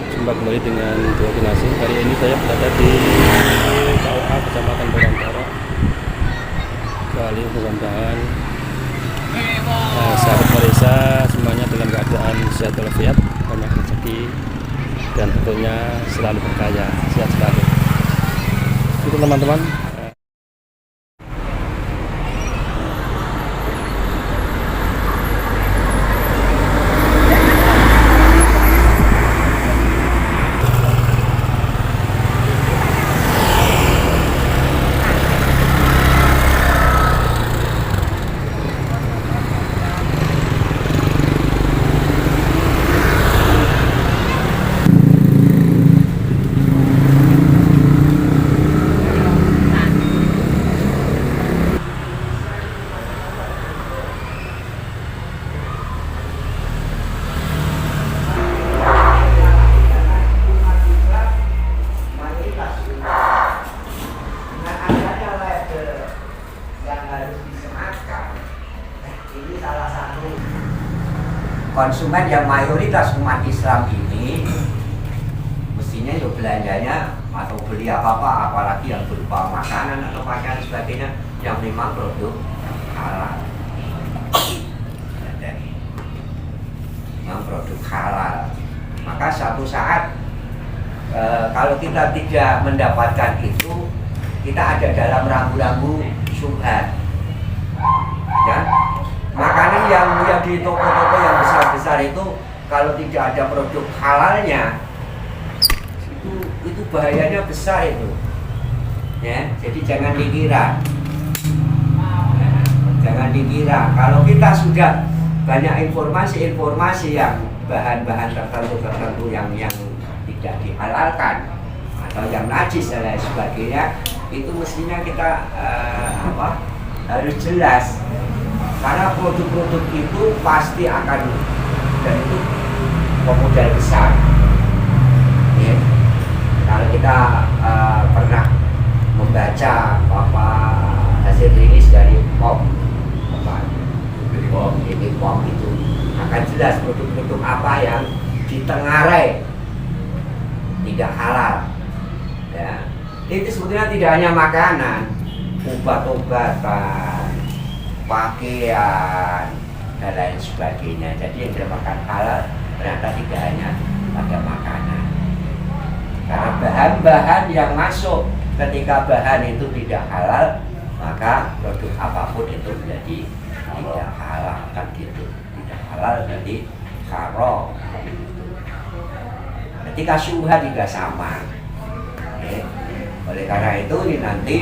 Jumpa kembali dengan Dua Nasi. Hari ini saya berada di KUA Kecamatan Bojongkowo, kali mudah-mudahan sahabat Marisa semuanya dalam keadaan sehat walafiat, banyak rezeki, dan tentunya selalu berkaya, sehat selalu. Itu teman-teman. Konsumen yang mayoritas umat Islam ini mestinya ya belanjanya atau beli apa-apa, apalagi yang berupa makanan atau pakaian sebagainya yang memang produk halal. Memang produk halal. Maka suatu saat kalau kita tidak mendapatkan itu, kita ada dalam rambu-rambu syubhat. Ya, makanan yang di toko-toko yang besar-besar itu kalau tidak ada produk halalnya itu bahayanya besar itu. Ya, jadi jangan dikira. Jangan dikira kalau kita sudah banyak informasi yang bahan-bahan tertentu yang tidak dihalalkan atau yang najis dan lain sebagainya, itu mestinya kita harus jelas. Karena produk-produk itu pasti akan, dan itu pemodal besar. Ya. Kalau kita pernah membaca hasil rilis dari POM itu akan jelas produk-produk apa yang ditengarai tidak halal. Ya. Itu sebetulnya tidak hanya makanan, obat-obatan, pakaian, dan lain sebagainya. Jadi yang dinamakan halal ternyata tidak hanya pada makanan. Karena bahan-bahan yang masuk ketika bahan itu tidak halal, maka produk apapun itu menjadi tidak halal, kan gitu. Tidak halal jadi haram. Ketika syubhat juga sama. Oke. Oleh karena itu ini nanti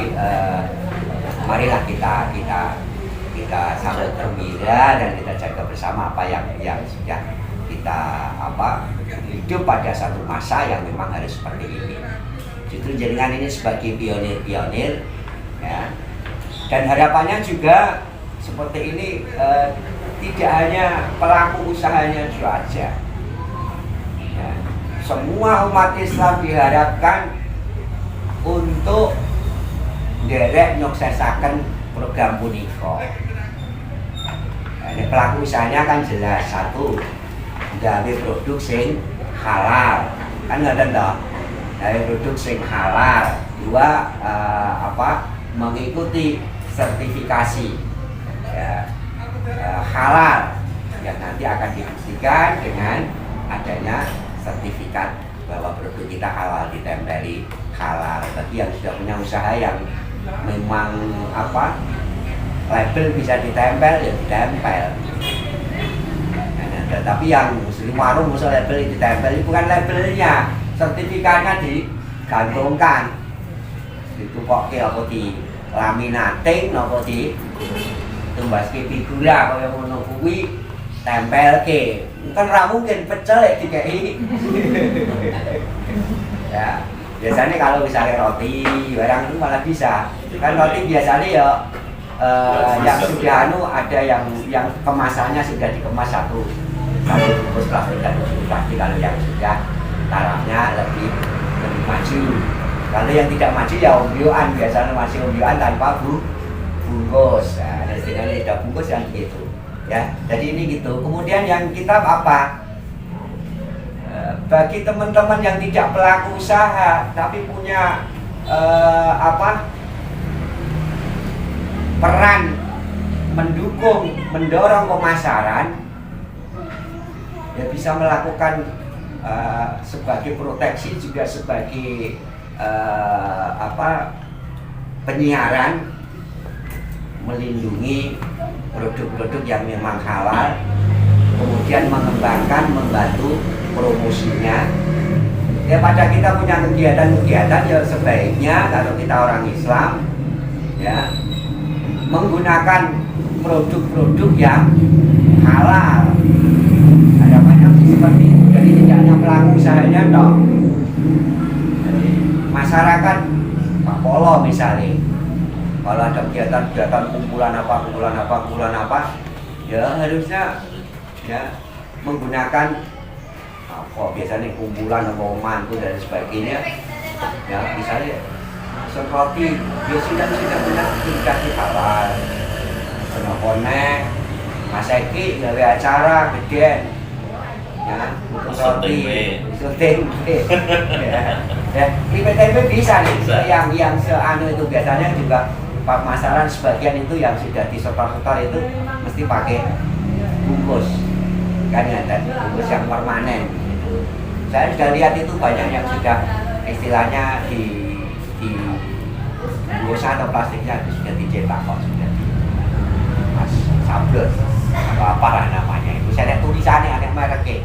marilah kita sambut gembira dan kita jaga bersama apa yang sudah kita hidup pada satu masa yang memang harus seperti ini. Justru jaringan ini sebagai pionir, ya. Dan harapannya juga seperti ini tidak hanya pelaku usahanya saja. Ya. Semua umat Islam diharapkan untuk derek nyuksesaken program punika. Ini pelaku usahanya kan jelas, satu gawe produk sing halal, kan ngoten toh. Gawe produk sing halal. Dua mengikuti sertifikasi ya, halal yang nanti akan dibuktikan dengan adanya sertifikat bahwa produk kita halal, ditempeli halal. Bagi yang sudah punya usaha yang memang label bisa ditempel, ya ditempel. Nah, tetapi yang muslim warung musuh label ditempel, itu bukan labelnya, sertifikatnya digantungkan. Itu kok apa di laminating, apa di tumbaske figura kaya ngono kuwi tempelke. Kan ra mungkin pecel dikai. Ya, biasanya kalau misalnya roti, barang itu malah bisa. Kan roti biasanya ya yang sudah ada yang kemasannya sudah dikemas satu bungkus plastik dan plastik. Kalau yang sudah tarafnya lebih maju. Kalau yang tidak maju ya ombyoan, biasanya masih ombyoan tanpa bungkus. Nah, dengan tidak bungkus yang gitu. Ya, jadi ini gitu. Kemudian yang kita bagi teman-teman yang tidak pelaku usaha tapi punya peran mendukung, mendorong pemasaran, ya bisa melakukan sebagai proteksi juga sebagai penyiaran, melindungi produk-produk yang memang halal, kemudian mengembangkan, membantu promosinya. Ya pada kita punya kegiatan-kegiatan ya sebaiknya kalau kita orang Islam ya menggunakan produk-produk yang halal. Ada banyak seperti itu, jadi tidak hanya pelaku usahanya toh. Jadi masyarakat Pak Polo misalnya, kalau ada kegiatan-kegiatan kumpulan apa, ya harusnya ya menggunakan biasanya kumpulan atau mantu dan sebagainya. Ya misalnya seperti dia sudah benar indikasi halal, konek, Mas Eki gawe acara gede, ya untuk roti, itu tempe, ya ini tempe bisa nih, yang seanu itu biasanya juga pemasaran sebagian itu yang sudah disetor-setor itu mesti pakai bungkus, kan ya, dan bungkus yang permanen. Saya sudah lihat itu banyak yang sudah istilahnya di bungkus atau plastiknya sudah dicetak kok, sudah di mas sablon atau apalah namanya itu. Saya lihat tulisannya ada mereknya,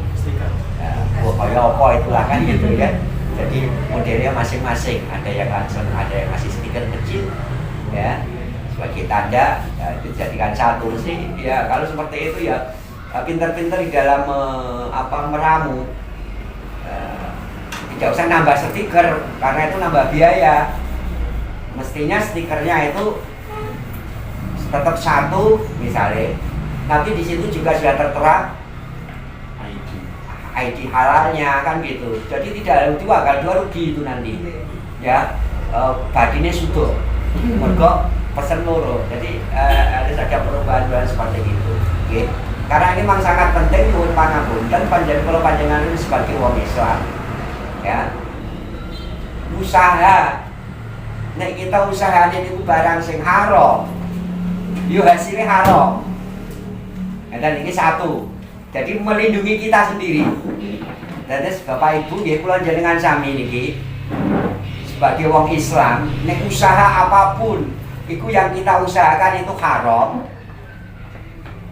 kayak apa itulah kan gitu ya. Jadi modelnya masing-masing, ada yang langsung, ada yang masih stiker kecil, ya sebagai tanda ya, dijadikan satu sih. Ya kalau seperti itu ya pinter-pinter di dalam meramu. Tidak usah nambah stiker karena itu nambah biaya. Mestinya stikernya itu tetap satu misalnya, tapi di situ juga sudah tertera ID halalnya kan gitu. Jadi tidak ada dua, kalau dua rugi itu nanti. Ya, badine sudo, mergo pesen loro. Jadi harus ada perubahan seperti itu. Okay. Karena ini memang sangat penting nyuwun pangapunten kalau panjenengan ini sebagai wong Islam. Ya, usaha, nek kita usahanya itu barang sing haram, yo hasilnya haram. Dan ini satu, jadi melindungi kita sendiri. Dan Bapak Ibu, ya kula jenengan sami niki sebagai wong Islam, nek usaha apapun, itu yang kita usahakan itu haram,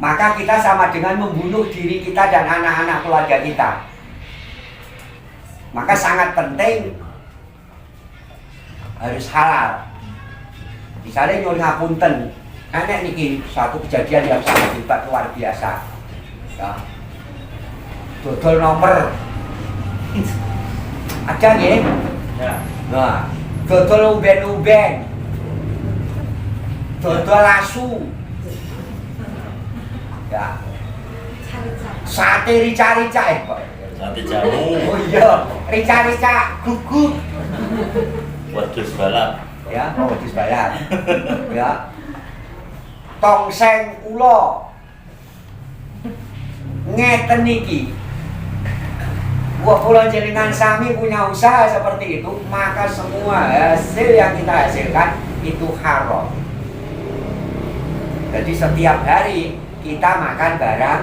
maka kita sama dengan membunuh diri kita dan anak-anak keluarga kita. Maka sangat penting harus halal. Misalnya nyuwun ngapunten, enek niki satu kejadian yang sangat hebat luar biasa. Ya. Dodol nomor ada nggih? Ya. Nah, dodol umben-umben. Dodol asu. Ya. Sate rica-rica Sate jamu. Oh iya, rica-rica gugup. Wedhus balap. Ya, wedhus balap. Ya. Tongseng ula. Ngeten niki. Wah, kalau jenengan sami punya usaha seperti itu, maka semua hasil yang kita hasilkan itu haram. Jadi setiap hari kita makan barang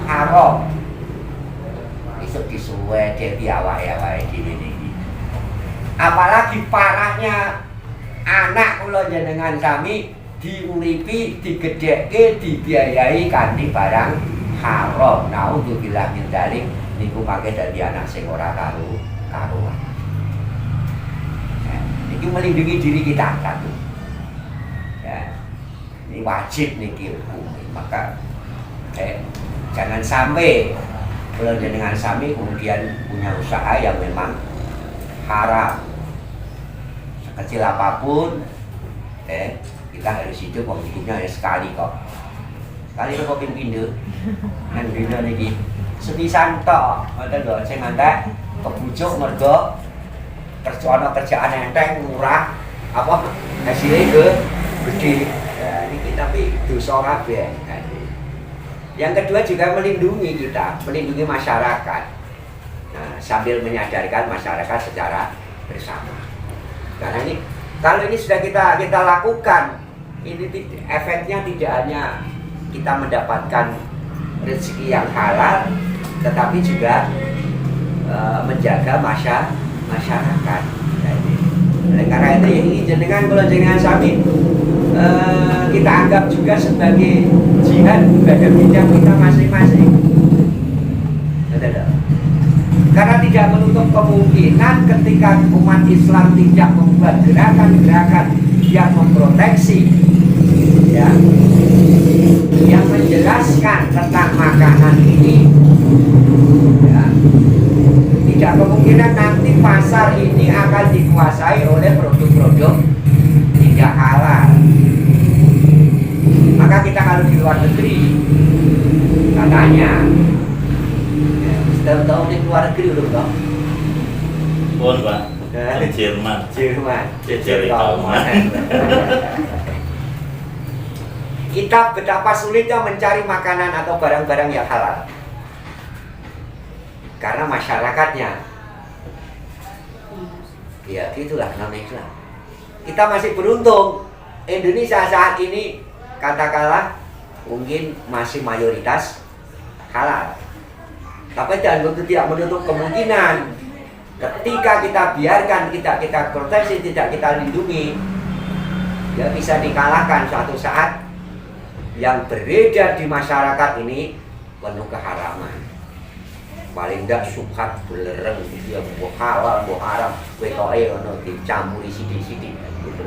haram. Isuk disuwe dadi awake-awake dhewe niki. Apalagi parahnya anak kula jenengan sami diuripi, digedhekke, dibiayai kanthi barang haram. Naudzubillah min dzalik, niku mangke dadi anak sing ora karuan. Iki melindungi diri kita satu. Ya. Ini wajib niki hukum. Maka jangan sampai kalau dengan sami kemudian punya usaha yang memang haram. Sekecil apapun, kita harus hidup, hidupnya ya sekali kok. Sekali kok pindah, kan pindah niki. Sepisan tok, ada lho sing ngantek kebujuk mergo kerjaan enteng murah, apa hasilnya gede. Ya, ini tapi dosa kabeh. Yang kedua juga melindungi kita, melindungi masyarakat. Nah, sambil menyadarkan masyarakat secara bersama. Karena ini kalau ini sudah kita lakukan, ini efeknya tidak hanya kita mendapatkan rezeki yang halal, tetapi juga menjaga masyarakat. Oleh karena itu ini jenengan kalau jenengan sami kita anggap juga sebagai jihad pada bidang kita masing-masing. Karena tidak menutup kemungkinan ketika umat Islam tidak membuat gerakan-gerakan yang memproteksi, ya, yang menjelaskan tentang makanan ini, ya, tidak kemungkinan nanti pasar ini akan dikuasai oleh produk-produk tidak halal. Maka kita kalau di luar negeri, katanya, ya, setiap tahun di luar negeri loh, Bang. Pun Pak, di Jerman. Kita betapa sulitnya mencari makanan atau barang-barang yang halal. Karena masyarakatnya, ya gitulah non-Islam. Kita masih beruntung, Indonesia saat ini katakanlah mungkin masih mayoritas halal. Tapi tidak menutup kemungkinan ketika kita biarkan, kita proteksi, tidak kita lindungi, ya bisa dikalahkan suatu saat yang beredar di masyarakat ini penuh keharaman. Paling tidak subhat belereng gitu ya, buah halal, buah haram, wetoke ono dicampuri sithik-sithik gitu.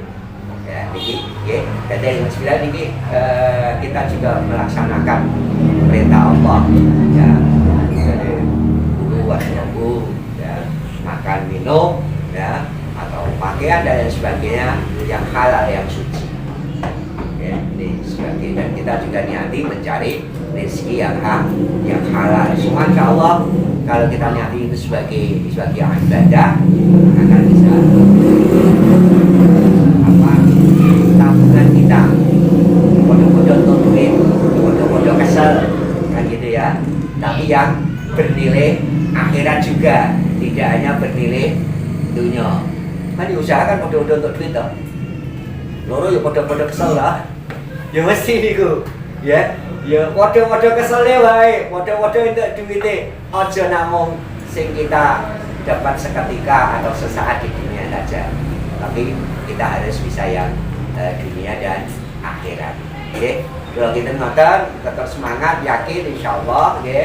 Ya, niki nggih, dadi yang sembilan niki kita juga melaksanakan perintah Allah, ya. Jadi dulu wasyabu, ya, makan minum, ya, atau pakaian dan lain sebagainya yang halal, yang suci. Ya, ini sebagai, dan kita juga niati mencari rezeki yang halal. Semua insya Allah kalau kita niati itu sebagai ibadah akan bisa tabungan kita bodoh-bodoh untuk duit, bodoh-bodoh kesel kan gitu ya. Tapi yang bernilai akhirat juga, tidak hanya bernilai dunia. Kan diusahakan bodoh-bodoh untuk duit toh. Loro ya bodoh-bodoh kesel lah. Ya mesti niku, ya. Ya waduh-waduh kesel wae, waduh-waduh untuk duitnya. Ojo namung sing kita dapat seketika atau sesaat di dunia saja. Tapi kita harus bisa yang dunia dan akhirat. Oke, kalau kita ngoten, tetap semangat, yakin insyaallah, oke,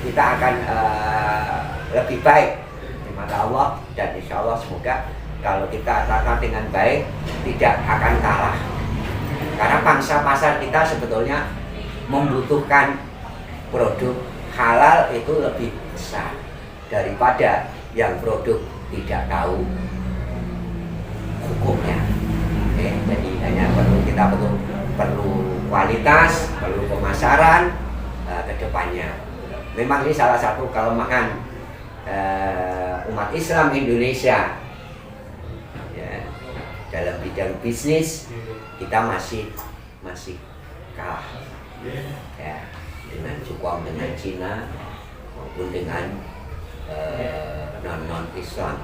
kita akan lebih baik di mata Allah, dan insyaallah semoga kalau kita tata dengan baik tidak akan kalah. Karena pangsa pasar kita sebetulnya membutuhkan produk halal itu lebih besar daripada yang produk tidak tahu hukumnya. Oke, jadi hanya kita perlu kualitas, perlu pemasaran ke depannya. Memang ini salah satu kelemahan umat Islam Indonesia, ya, dalam bidang bisnis kita masih kalah, ya, dengan Jepang, dengan Cina maupun dengan non Islam.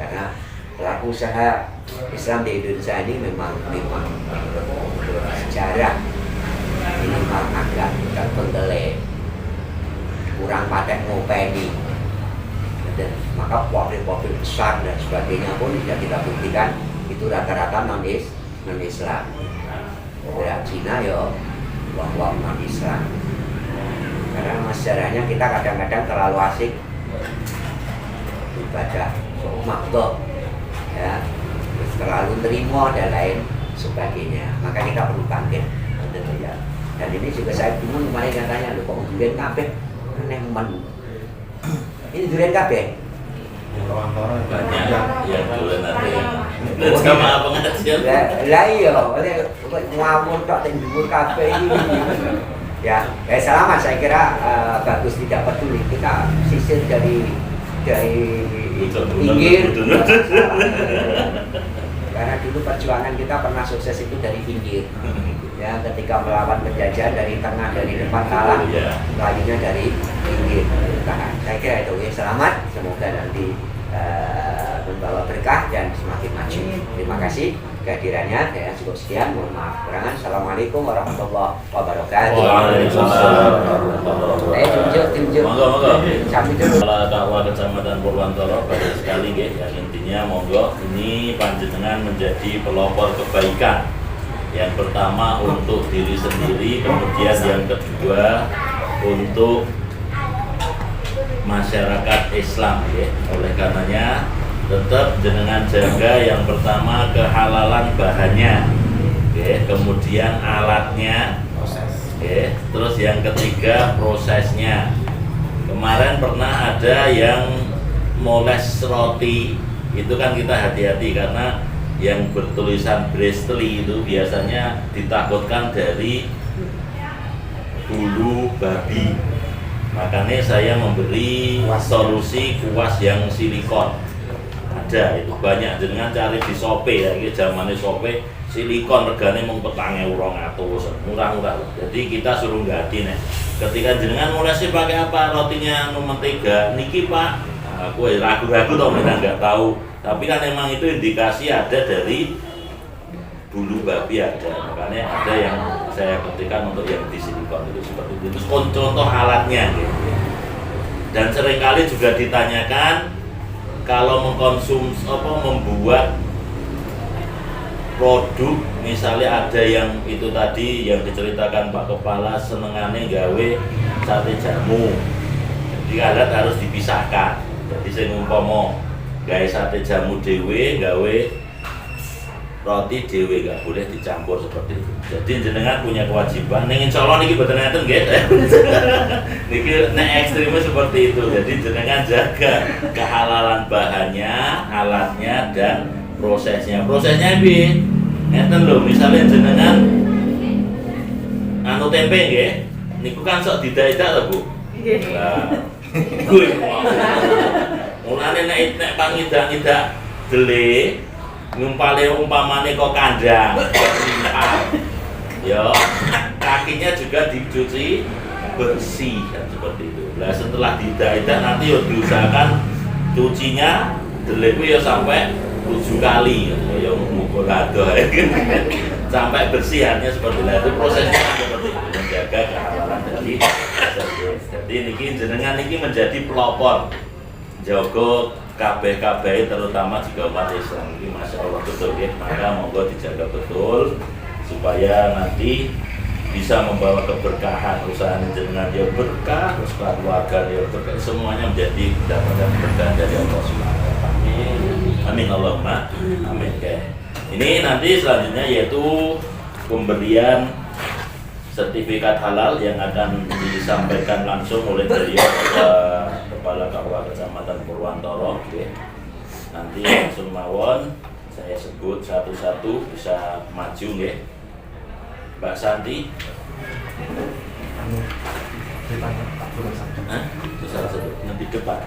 Karena pelaku usaha Islam di Indonesia ini memang sejarah ini memang agak terpendelek, kurang patek ngopeni, dan maka pabrik-pabrik besar dan sebagainya pun tidak kita buktikan itu rata-rata non Islam. Ya, Cina ya wong non Islam. Karena sejarahnya kita kadang-kadang terlalu asik ibadah makdo, ya, terlalu terima dan lain sebagainya. Maka kita perlu bangkit, ya. Dan ini juga saya bingung kemarin katanya, lu kok durian kabeh aneh men. Ini durian kabeh. Banyak yang duluan nanti. Dan sama apa pengajian? Lah iya, ngawur tok teng dhuwur kabeh iki. Ya, selamat, saya kira bagus, tidak peduli kita sisir dari pinggir. Karena dulu perjuangan kita pernah sukses itu dari pinggir. ya ketika melawan penjajah dari tengah, dari depan kalah, melayunya dari pinggir. Nah, saya kira itu ya. Selamat, semoga nanti membawa berkah dan semakin maju. Terima kasih kehadirannya. Saya cukup sekian, mohon maaf kekurangan. Assalamualaikum warahmatullahi wabarakatuh. Waalaikumsalam. Tunjuk. Monggo. Sampai dulu. Kepala Dakwah Kecamatan Purwantoro banyak sekali nggih, yang intinya monggo ini panjenengan menjadi pelopor kebaikan. Yang pertama untuk diri sendiri, kemudian yang kedua untuk masyarakat Islam ya. Oleh karenanya tetap jenengan jaga yang pertama kehalalan bahannya ya, kemudian alatnya ya, terus yang ketiga prosesnya. Kemarin pernah ada yang moles roti, itu kan kita hati-hati karena yang bertulisan Bristly itu biasanya ditakutkan dari bulu babi. Makanya saya memberi solusi kuas yang silikon. Ada itu banyak, jenengan cari di Shopee ya, ini zamannya Shopee silikon regane mung 4.200, murah-murah. Jadi kita suruh ganti nih. Ketika jenengan mulai sih pakai apa rotinya mentega, niki Pak, aku ragu-ragu toh kita nggak tahu. Tapi kan memang itu indikasi ada dari bulu babi ada, makanya ada yang saya ketikkan untuk yang di silikon itu seperti itu. Terus contoh alatnya gitu. Dan seringkali juga ditanyakan kalau mengkonsumsi membuat produk, misalnya ada yang itu tadi yang diceritakan Pak Kepala senengannya gawe sate jamu, jadi alat harus dipisahkan. Jadi saya ngumpama gawe sate jamu dewe, gawe roti dewe, nggak boleh dicampur seperti itu. Jadi jenengan punya kewajiban. Ning insyaallah niki boten ngeten nggih. Niki nek ekstremnya seperti itu. Jadi jenengan jaga kehalalan bahannya, alatnya dan prosesnya. Prosesnya piye? Ngeten lho, misalnya jenengan anu tempe nggih. Niku kan sok didak-idak lho, Bu. Nggih. Lah, kuwi. Mulane nek pangidak-idak dele ngumpale umpamane kok kandang, kok limpah. Ya, kakinya juga dicuci bersih kan seperti itu. Nah, setelah didak-idak nanti yo diusahakan cucinya dele ku ya sampai 7 kali ya mukul adoh sampai bersih hanya seperti itu. Prosesnya seperti itu, menjaga kehalalan dari jadi niki jenengan niki menjadi pelopor jaga kabeh terutama juga umat Islam ini, masya Allah betul ya. Maka monggo dijaga betul supaya nanti bisa membawa keberkahan, usaha jenengan ya berkah, terus keluarga ya berkah, semuanya menjadi mendapatkan keberkahan dari Allah Subhanahu wa taala. Amin Allahumma amin. Ini nanti selanjutnya yaitu pemberian sertifikat halal yang akan disampaikan langsung oleh beliau Kepala Dakwah Kecamatan Purwantoro. Nanti langsung mawon saya sebut satu-satu, bisa maju nggih. Mbak Santi. Hah? Itu salah satu. Nanti depan.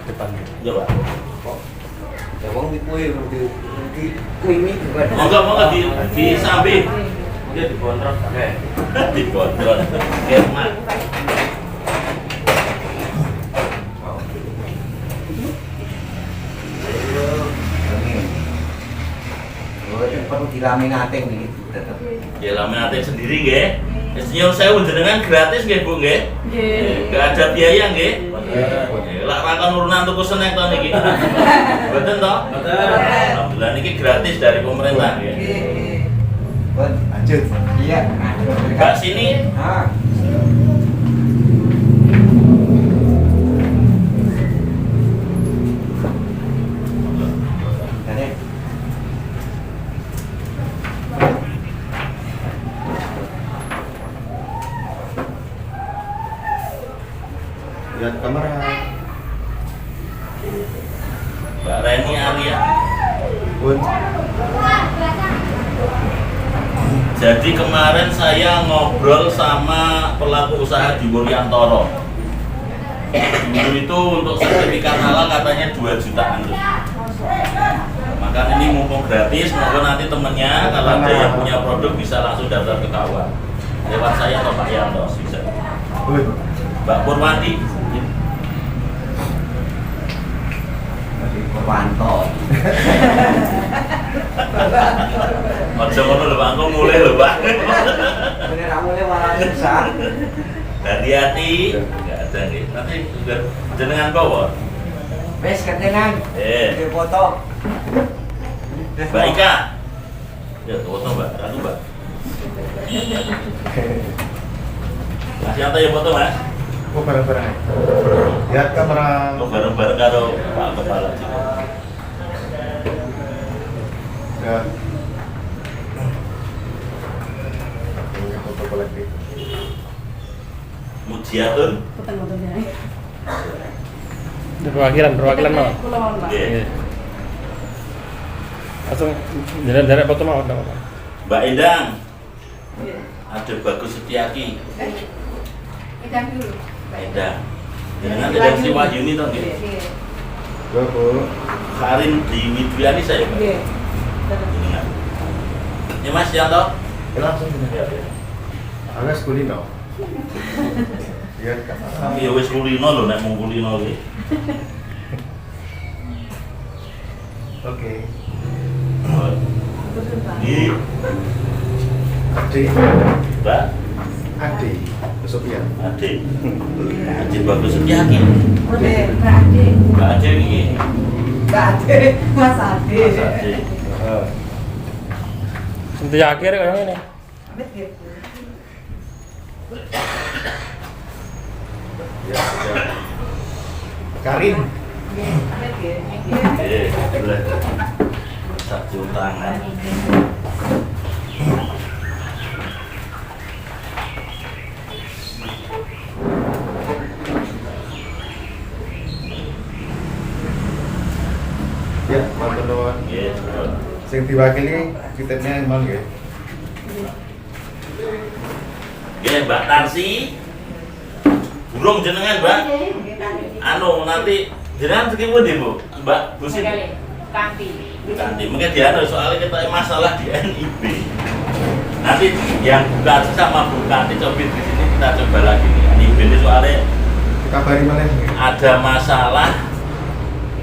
Ya, Pak. Ya wong di kue ini juga. Monggo di samping. Dia dikontrol. Dikontrol. Mak. Perlu dilaminating gitu tetap. Ya laminating sendiri nggih. Nyuwun sewu jenengan gratis nggih Bu nggih. Nggih. Enggak ada biaya nggih. Lah rakan urunan tuku snack to niki. Mboten to? Mboten. Alhamdulillah niki gratis dari pemerintah nggih. Bon, lanjut. Iya. Mbak sini. Ah. Lihat kamera. Mbak Reni Arya. Bun. Jadi kemarin saya ngobrol sama pelaku usaha di Wuryantoro. Dulu itu untuk sertifikat halal katanya 2 jutaan tuh. Maka ini mumpung gratis, monggo nanti temennya kalau ada yang punya produk bisa langsung daftar ke kawan. lewat saya atau Pak Yanto bisa. Mbak Purwati. Purwanto. Ojo ngono lho Pak, engko mulai lho Pak. Bener kamu malah susah. Hati-hati. Enggak ada nih. Nanti udah jenengan bawa. Wes ketenan. Di foto. Mbak Ika. Ya, foto Mbak. Aku Mbak. Mas Yanto ya foto Mas. Oh, bareng-bareng. Lihat kamera. Oh, bareng-bareng karo Pak Kepala juga. Ya. Ini foto kolektif. Mujiatun. Perwakilan mau. Nggih. Langsung derek foto mau enggak apa-apa. Mbak Endang. Ada Bagus Setiaki. Mbak Endang. Jenengan Endang Sri Wahyuni to nggih? Yo, Bu. Karin di Widwiani saya Mbak. Jenengan. Ya Mas Yanto. Ya, langsung sini. Ya, ya. Alias kulino. Lihat kamera. Ya wis kulino lho nek mung kulino iki. Oke. Ini Ade. Mbak Ade. Sofian. Ade. Ade Bagus Setiaki. Mbak Ade iki. Mas Ade. Mas Ade. Senti akhir kaya ngene. Ya, sudah. Karin. Boleh. Satu tangan. Ya, matur nuwun. Nggih. Sing diwakili kitene emang nggih. Nggih, Mbak Tarsi. Burung jenengan, Mbak. Anu nanti jenengan iki pundi, Bu? Mbak Busin. Nanti mungkin dia soalnya kita masalah di NIB. Nanti yang buka sama Bu Kanti coba di sini kita coba lagi nih. NIB ini soalnya Kabari maneh nggih. ada masalah.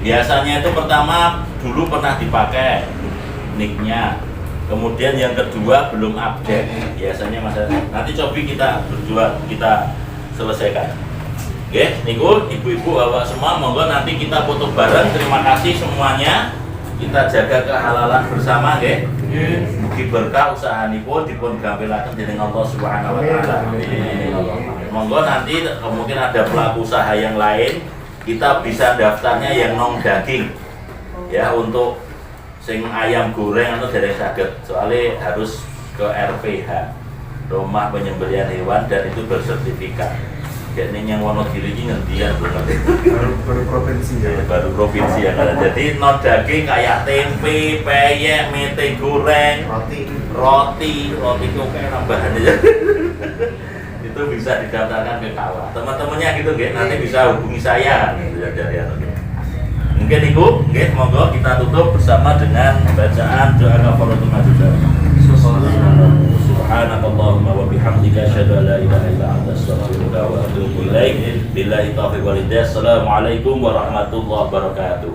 Biasanya itu pertama dulu pernah dipakai nicknya, kemudian yang kedua belum update. Biasanya masalah. Nanti coba kita berdua kita selesaikan. Oke, niku ibu-ibu bapak semua, monggo nanti kita foto bareng. Terima kasih semuanya. Kita jaga kehalalan bersama, nggih. Mugi berkah usahanipun dipun gampilaken dening Allah Subhanahu wa taala. Monggo nanti mungkin ada pelaku usaha yang lain, kita bisa daftarnya yang non daging. Ya, untuk sing ayam goreng atau dari saged. Soalnya harus ke RPH, Rumah Penyembelihan Hewan, dan itu bersertifikat. Jadi yang Wonogiri ini ngendian Baru provinsi ya. baru provinsi ya kan. Jadi non daging kayak tempe, peyek, mete goreng, roti itu kayak tambahan aja. Itu bisa didaftarkan ke kawah. Teman-temannya gitu, nanti bisa hubungi saya. Mungkin itu, monggo kita tutup bersama dengan bacaan doa kafaratul majlis. Subhanakallahumma wa bihamdika asyhadu an la ilaha illa anta astaghfiruka wa atubu ilaik. Billahi taufiq wal hidayah. Assalamualaikum warahmatullahi wabarakatuh.